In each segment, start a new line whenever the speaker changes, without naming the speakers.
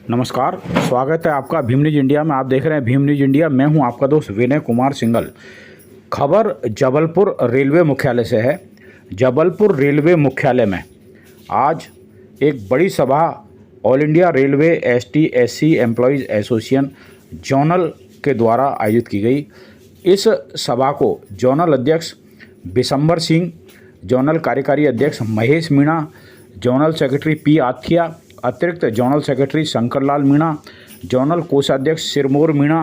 नमस्कार, स्वागत है आपका भीम न्यूज इंडिया में। आप देख रहे हैं भीम न्यूज इंडिया। मैं हूं आपका दोस्त विनय कुमार सिंघल। खबर जबलपुर रेलवे मुख्यालय से है। जबलपुर रेलवे मुख्यालय में आज एक बड़ी सभा all India railway ST/SC employees association zonal के द्वारा आयोजित की गई। इस सभा को जोनल अध्यक्ष बिशंबर सिंह, जोनल कार्यकारी अध्यक्ष Mahesh Meena, zonal secretary P Athiya, अतिरिक्त zonal secretary Shankarlal Meena, zonal कोषाध्यक्ष सिरमौर मीणा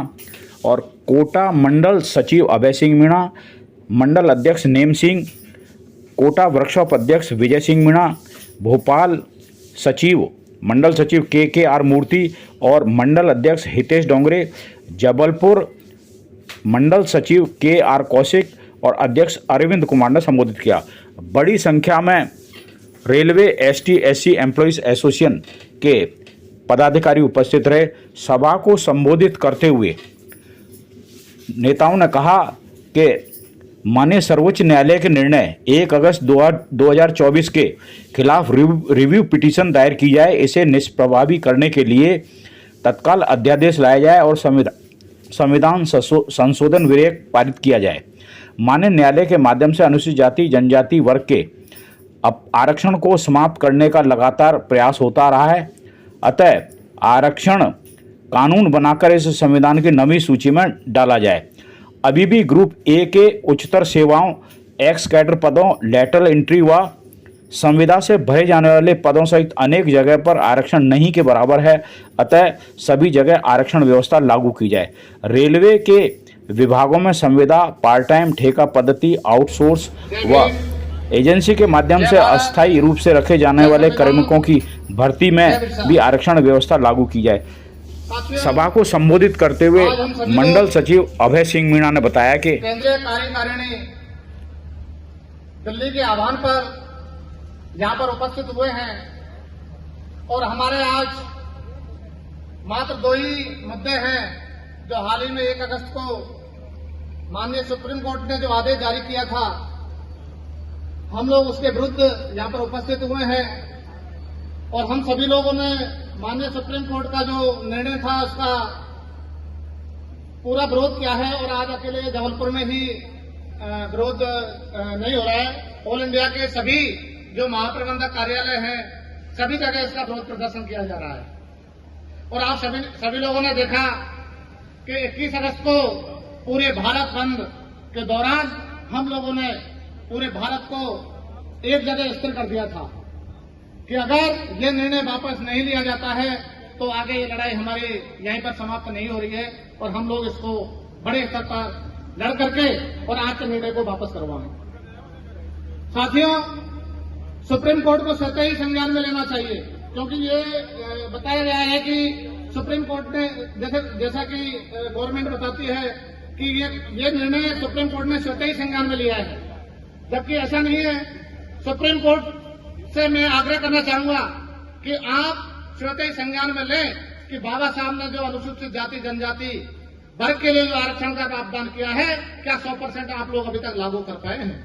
और कोटा मंडल सचिव अभय सिंह मीणा, मंडल अध्यक्ष नेम सिंह, कोटा वर्कशॉप अध्यक्ष विजय सिंह मीणा, भोपाल सचिव मंडल सचिव KKR मूर्ति और मंडल अध्यक्ष हितेश डोंगरे, जबलपुर मंडल सचिव KR कौशिक और अध्यक्ष अरविंद कुमार ने संबोधित किया। बड़ी संख्या में रेलवे ST/SC एम्प्लॉयज़ एसोसिएशन के पदाधिकारी उपस्थित रहे। सभा को संबोधित करते हुए नेताओं ने कहा कि माननीय सर्वोच्च न्यायालय के निर्णय 1 अगस्त 2024 के खिलाफ रिव्यू पिटीशन दायर की जाए, इसे निष्प्रभावी करने के लिए तत्काल अध्यादेश लाया जाए और संविधान संशोधन विधेयक पारित किया जाए। माननीय न्यायालय के माध्यम से अनुसूचित जाति जनजाति वर्ग के आरक्षण को समाप्त करने का लगातार प्रयास होता रहा है। अतः आरक्षण कानून बनाकर इस संविधान की नवी सूची में डाला जाए। अभी भी ग्रुप A के उच्चतर सेवाओं, एक्स कैडर पदों, लेटरल एंट्री व संविदा से भरे जाने वाले पदों सहित अनेक जगह पर आरक्षण नहीं के बराबर है। अतः सभी जगह आरक्षण व्यवस्था लागू की जाए। रेलवे के विभागों में संविदा, पार्ट टाइम, ठेका पद्धति, आउटसोर्स व एजेंसी के माध्यम से अस्थायी रूप से रखे जाने वाले कार्मिकों की भर्ती में भी आरक्षण व्यवस्था लागू की जाए। सभा को संबोधित करते हुए मंडल सचिव अभय सिंह मीणा ने बताया कि
केंद्रीय कार्यकारिणी दिल्ली के आह्वान पर यहाँ पर उपस्थित हुए हैं और हमारे आज मात्र 2 ही मुद्दे हैं जो हाल ही में 1 अगस्त को माननीय सुप्रीम कोर्ट ने जो आदेश जारी किया था, हम लोग उसके विरुद्ध यहाँ पर उपस्थित हुए हैं और हम सभी लोगों ने माननीय सुप्रीम कोर्ट का जो निर्णय था उसका पूरा विरोध किया है और आज अकेले जबलपुर में ही विरोध नहीं हो रहा है। ऑल इंडिया के सभी जो महाप्रबंधक कार्यालय हैं, सभी जगह इसका विरोध प्रदर्शन किया जा रहा है। और आप सभी लोगों ने देखा कि 21 अगस्त को पूरे भारत बंद के दौरान हम लोगों ने पूरे भारत को एक जगह स्थिर कर दिया था कि अगर ये निर्णय वापस नहीं लिया जाता है तो आगे ये लड़ाई हमारी यहीं पर समाप्त नहीं हो रही है और हम लोग इसको बड़े स्तर पर लड़ करके और आज के निर्णय को वापस करवाएं। साथियों, सुप्रीम कोर्ट को स्वतः ही संज्ञान में लेना चाहिए, क्योंकि ये बताया गया है कि सुप्रीम कोर्ट ने जैसा कि गवर्नमेंट बताती है कि ये निर्णय सुप्रीम कोर्ट ने स्वतः ही संज्ञान में लिया है, जबकि ऐसा नहीं है। सुप्रीम कोर्ट से मैं आग्रह करना चाहूंगा कि आप स्वतः ही संज्ञान में लें कि बाबा साहब ने जो अनुसूचित जाति जनजाति वर्ग के लिए जो आरक्षण का प्रावधान किया है, क्या 100% आप लोग अभी तक लागू कर पाए हैं?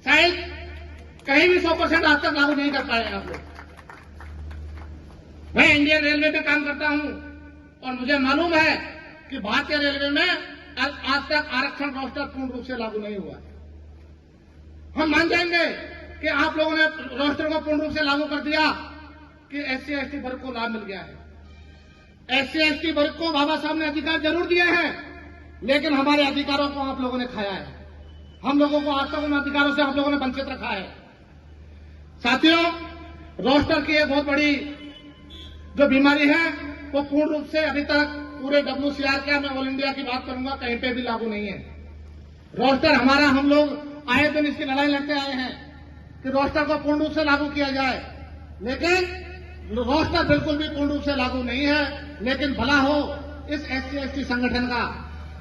शायद कहीं भी 100% आज तक लागू नहीं कर पाए हैं आप लोग। मैं इंडियन रेलवे में काम करता हूं और मुझे मालूम है कि भारतीय रेलवे में आज तक आरक्षण रोस्टर पूर्ण रूप से लागू नहीं हुआ। हम मान जाएंगे कि आप लोगों ने रोस्टर को पूर्ण रूप से लागू कर दिया कि SC/ST वर्ग को लाभ मिल गया है। SC/ST वर्ग को बाबा साहब ने अधिकार जरूर दिए हैं, लेकिन हमारे अधिकारों को आप लोगों ने खाया है। हम लोगों को आज तक उन अधिकारों से आप लोगों ने वंचित रखा है। साथियों, रोस्टर की एक बहुत बड़ी जो बीमारी है वो पूर्ण रूप से अभी तक पूरे WCR क्या, मैं ऑल इंडिया की बात करूंगा, कहीं पे भी लागू नहीं है। रोस्टर हमारा, हम लोग आए दिन इसकी लड़ाई लड़ते आए हैं कि रोस्टर को पूर्ण रूप से लागू किया जाए, लेकिन रोस्टर बिल्कुल भी पूर्ण रूप से लागू नहीं है। लेकिन भला हो इस SC/ST संगठन का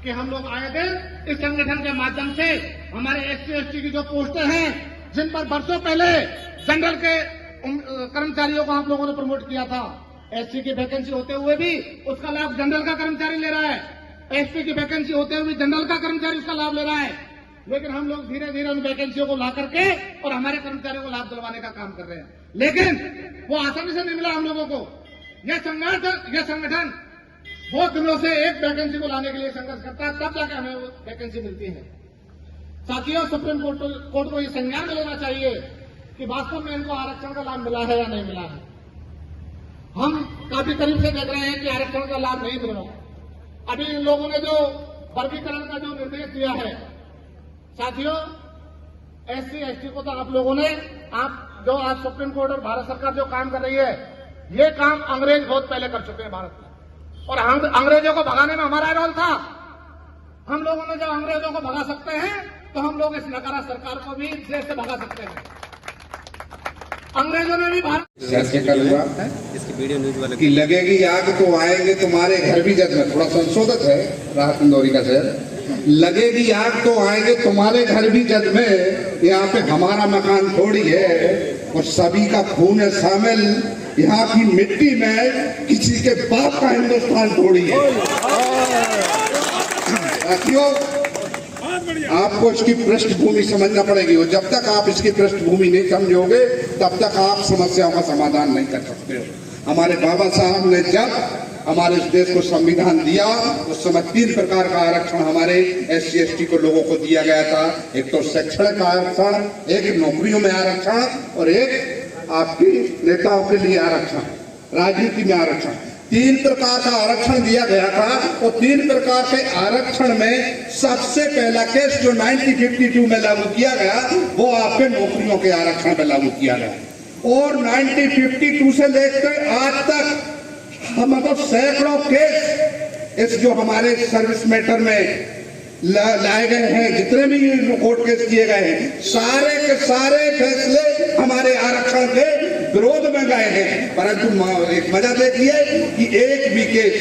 कि हम लोग आए दिन इस संगठन के माध्यम से हमारे SC/ST की जो पोस्टें हैं, जिन पर वर्षों पहले जनरल के कर्मचारियों को आप लोगों ने प्रमोट किया था, SC की वैकेंसी होते हुए भी उसका लाभ जनरल का कर्मचारी ले रहा है, SP की वैकेंसी होते हुए जनरल का कर्मचारी उसका लाभ ले रहा है। लेकिन हम लोग धीरे धीरे उन वैकेंसियों को ला करके और हमारे कर्मचारियों को लाभ दिलवाने का काम कर रहे हैं, लेकिन वो आसानी से नहीं मिला हम लोगों को। यह संगठन बहुत दिनों से एक वैकेंसी को लाने के लिए संघर्ष करता है, तब जाके हमें वैकेंसी मिलती है। साथियों, सुप्रीम कोर्ट को यह संज्ञान में लेना चाहिए कि वास्तव में इनको आरक्षण का लाभ मिला है या नहीं मिला है। हम काफी करीब से देख रहे हैं कि आरक्षण का लाभ नहीं मिल रहा। अभी इन लोगों ने जो वर्गीकरण का जो निर्देश दिया है, साथियों, SC ST को तो आप लोगों ने आज सुप्रीम कोर्ट और भारत सरकार जो काम कर रही है, ये काम अंग्रेज बहुत पहले कर चुके हैं भारत में, और अंग्रेजों को भगाने में हमारा रोल था। हम लोगों ने जब अंग्रेजों को भगा सकते हैं तो हम लोग इस नकारा सरकार को भी देश से भगा सकते हैं। अंग्रेजों ने भी भारत
इसकी वीडियो न्यूज वाले
कि लगेगी आग तो आएंगे तुम्हारे घर भी जद में, थोड़ा संशोधित है राहत इंदौरी का शेर, लगेगी आग तो आएंगे तुम्हारे घर भी जद में, यहाँ पे हमारा मकान थोड़ी है और सभी का खून है शामिल, यहाँ की मिट्टी में किसी के बाप का हिंदुस्तान थोड़ी है। साथियों, आपको इसकी पृष्ठभूमि समझना पड़ेगी, और जब तक आप इसकी पृष्ठभूमि नहीं समझोगे तब तक आप समस्याओं का समाधान नहीं कर सकते हो। हमारे बाबा साहब ने जब हमारे इस देश को संविधान दिया, उस समय 3 प्रकार का आरक्षण हमारे SC ST को लोगों को दिया गया था। एक तो शैक्षणिक आरक्षण, एक नौकरियों में आरक्षण, और एक आपकी नेताओं के लिए आरक्षण, राजनीति में आरक्षण। 3 प्रकार का आरक्षण दिया गया था, और 3 प्रकार के आरक्षण में सबसे पहला केस जो 1952 में लागू किया गया, वो आपके नौकरियों के आरक्षण में लागू किया गया। और 1952 से लेकर आज तक हम मतलब सैकड़ों केस इस जो हमारे सर्विस मैटर में लाए गए हैं, जितने भी कोर्ट केस किए गए हैं, सारे के सारे फैसले हमारे आरक्षण के विरोध में गए हैं। परंतु एक वजह देखिए कि एक भी केस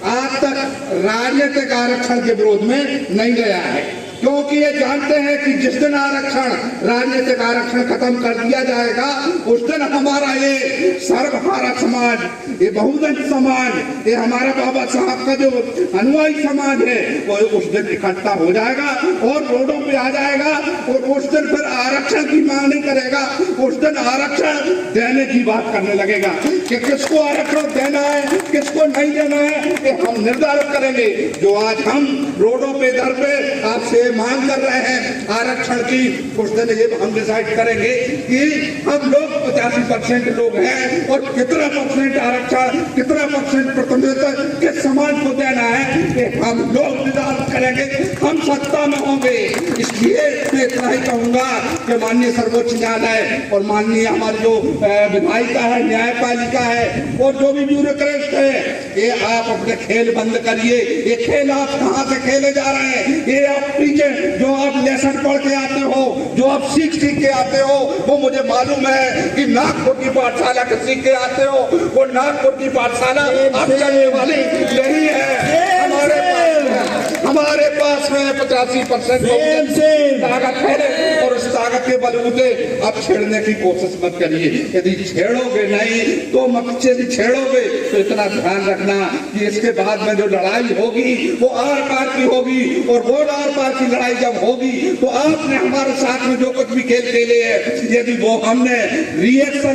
आज तक राजनीतिक आरक्षण के विरोध में नहीं गया है, क्योंकि ये जानते हैं कि जिस दिन आरक्षण, राजनीतिक आरक्षण खत्म कर दिया जाएगा, उस दिन हमारा ये सर्वहारा समाज, ये बहुजन समाज, ये हमारा बाबा साहब का जो अनुयायी समाज है, वो उस दिन इकट्ठा हो जाएगा और रोडों पे आ जाएगा, और उस दिन फिर आरक्षण की मांग नहीं करेगा, उस दिन आरक्षण देने की बात करने लगेगा कि किसको आरक्षण देना है, किसको नहीं देना है, ये हम निर्धारित करेंगे। जो आज हम रोडों पे, दर पे आपसे मांग कर रहे हैं आरक्षण की, उस दिन ये हम डिसाइड करेंगे कि हम लोग 85% लोग हैं, और कितना % आरक्षण, कितना % प्रतिनिधित्व किस समाज को देना है, ये हम लोग निर्धारित करेंगे। हम सत्ता में होंगे, इसलिए मैं इतना ही कहूंगा कि माननीय सर्वोच्च न्यायालय और माननीय हमारी जो विधायिका है, न्यायपालिका है, और जो भी ब्यूरोक्रेट है, ये आप अपने खेल बंद करिए। ये खेल आप कहाँ से खेले जा रहे हैं? ये आप पीछे जो आप लेसन पढ़ के आते हो, जो आप सीख के आते हो, वो मुझे मालूम है कि नागपुर की पाठशाला के सीख के आते हो, वो नागपुर की पाठशाला अब चलने वाली नहीं है। हमारे पास में 85% ताकत है, और उस ताकत के बलबूते अब छेड़ने की कोशिश मत करिए। यदि छेड़ोगे नहीं तो मकसद छेड़ोगे तो इतना ध्यान रखना कि इसके बाद में जो लड़ाई होगी वो आर पार की होगी, और वो आर पार की लड़ाई जब होगी तो आपने हमारे साथ में जो कुछ भी खेल खेले है, यदि वो हमने रिएक्शन,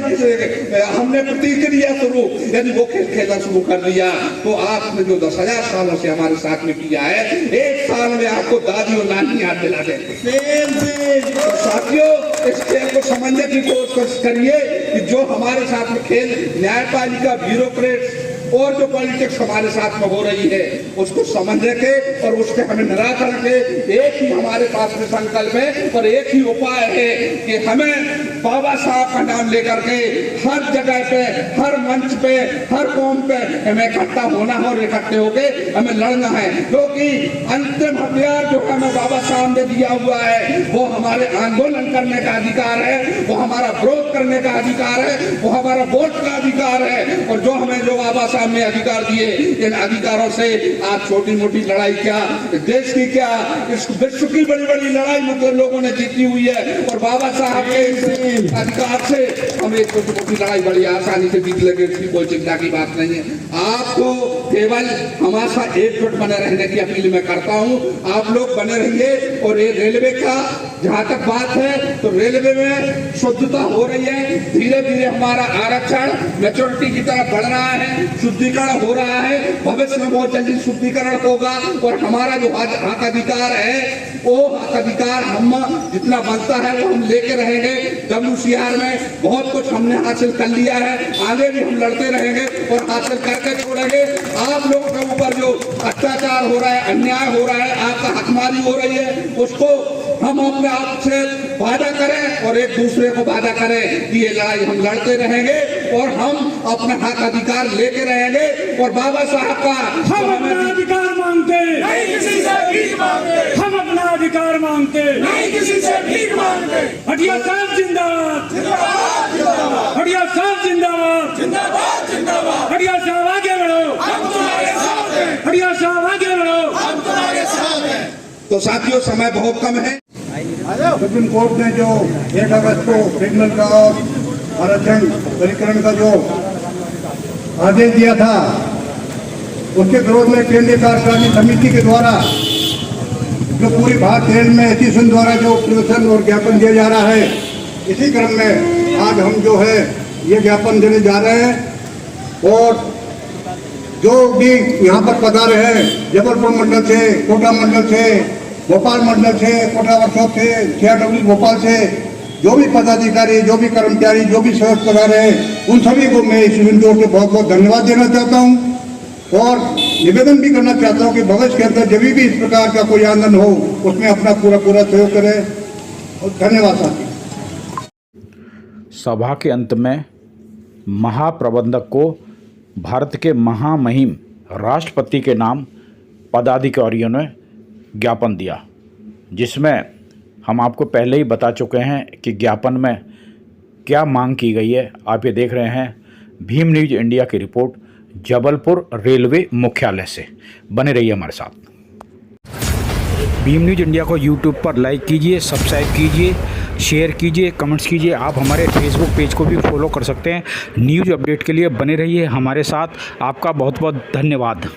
हमने प्रतिक्रिया स्वरूप यदि वो खेल खेलना शुरू कर दिया, तो आपने जो 10,000 सालों से हमारे साथ में किया है, 1 साल में आपको दादी और नानी याद दिला देंगे। तो साथियों, इस खेल को समझने की कोशिश करिए कि जो हमारे साथ में खेल न्यायपालिका, ब्यूरोक्रेट और जो पॉलिटिक्स हमारे साथ में हो रही है, उसको समझने के और उसके हमें निराकरण के एक ही हमारे पास में संकल्प है, और एक ही उपाय है कि हमें बाबा साहब का नाम लेकर के हर जगह पे, हर मंच पे, हर कौम पे हमें इकट्ठा होना है, और इकट्ठे होके हमें लड़ना है। क्योंकि अंतिम हथियार जो हमें बाबा साहब ने दिया हुआ है, वो हमारे आंदोलन करने का अधिकार है, वो हमारा विरोध करने का अधिकार है, वो हमारा वोट का अधिकार है। और जो हमें जो बाबा साहब ने अधिकार दिए, इन अधिकारों से आज छोटी मोटी लड़ाई क्या, देश की क्या, इस विश्व की बड़ी बड़ी लड़ाई मतलब लोगों ने जीती हुई है, और बाबा साहब के अधिकार से हम एक छोटी मोटी लड़ाई बड़ी आसानी से जीत लेंगे, इसकी कोई चिंता की बात नहीं है। आपको केवल हमारे साथ एकजुट बने रहने की अपील मैं करता हूँ। आप लोग बने रहिए, और ये रेलवे का जहां तक बात है तो रेलवे में शुद्धता हो रही है, धीरे धीरे हमारा आरक्षण मैच्योरिटी की तरफ बढ़ रहा है, शुद्धिकरण हो रहा है, भविष्य में बहुत जल्दी शुद्धिकरण होगा और हमारा जो हक अधिकार है वो हक अधिकार हम जितना बनता है वो हम लेके रहेंगे। WCR में बहुत कुछ हमने हासिल कर लिया है, आगे भी हम लड़ते रहेंगे और हासिल करके छोड़ेंगे। आप लोगों के ऊपर जो अत्याचार हो रहा है, अन्याय हो रहा है, आपका हकमारी हो रही है, उसको हम अपने आप से वादा करें और एक दूसरे को वादा करें कि ये लड़ाई हम लड़ते रहेंगे और हम अपना हक अधिकार लेके रहेंगे। और बाबा साहब का
हम अपना अधिकार मांगते नहीं, किसी से भीख मांगते, हम अपना अधिकार मांगते नहीं, किसी से भीख मांगते। हटिया साहब जिंदाबाद, जिंदाबाद, जिंदाबाद, हटिया साहब जिंदाबाद, जिंदाबाद, जिंदाबाद, हटिया साहब आगे बढ़ो, हम तुम्हारे साथ हैं, हटिया साहब आगे बढ़ो, हम तुम्हारे साथ हैं।
तो साथियों समय बहुत कम है।
सुप्रीम कोर्ट ने जो 1 अगस्त को ट्रिब्यूनल का आरक्षण वर्गीकरण का जो आदेश दिया था उसके विरोध में केंद्रीय कार्यकारिणी समिति के द्वारा जो पूरी भारत रेल में एसोसिएशन द्वारा जो प्रदर्शन और ज्ञापन दिया जा रहा है, इसी क्रम में आज हम जो है ये ज्ञापन देने जा रहे हैं। और जो भी यहाँ पर पधारे हैं जबलपुर मंडल से, कोटा मंडल से, भोपाल मंडल से, कोटा वर्कशॉप से, CRW भोपाल से जो भी पदाधिकारी, जो भी कर्मचारी, जो भी सदस्य पधारे हैं, उन सभी को मैं इस विंडो से बहुत बहुत धन्यवाद देना चाहता हूं और निवेदन भी करना चाहता हूं कि भविष्य के अंदर जब भी इस प्रकार का कोई आंदोलन हो उसमें अपना पूरा सहयोग करें। और धन्यवाद साथी।
सभा के अंत में महाप्रबंधक को भारत के महामहिम राष्ट्रपति के नाम पदाधिकारियों ने ज्ञापन दिया, जिसमें हम आपको पहले ही बता चुके हैं कि ज्ञापन में क्या मांग की गई है। आप ये देख रहे हैं भीम न्यूज़ इंडिया की रिपोर्ट जबलपुर रेलवे मुख्यालय से। बने रहिए हमारे साथ। भीम न्यूज़ इंडिया को यूट्यूब पर लाइक कीजिए, सब्सक्राइब कीजिए, शेयर कीजिए, कमेंट्स कीजिए। आप हमारे फेसबुक पेज को भी फॉलो कर सकते हैं। न्यूज़ अपडेट के लिए बने रहिए हमारे साथ। आपका बहुत बहुत धन्यवाद।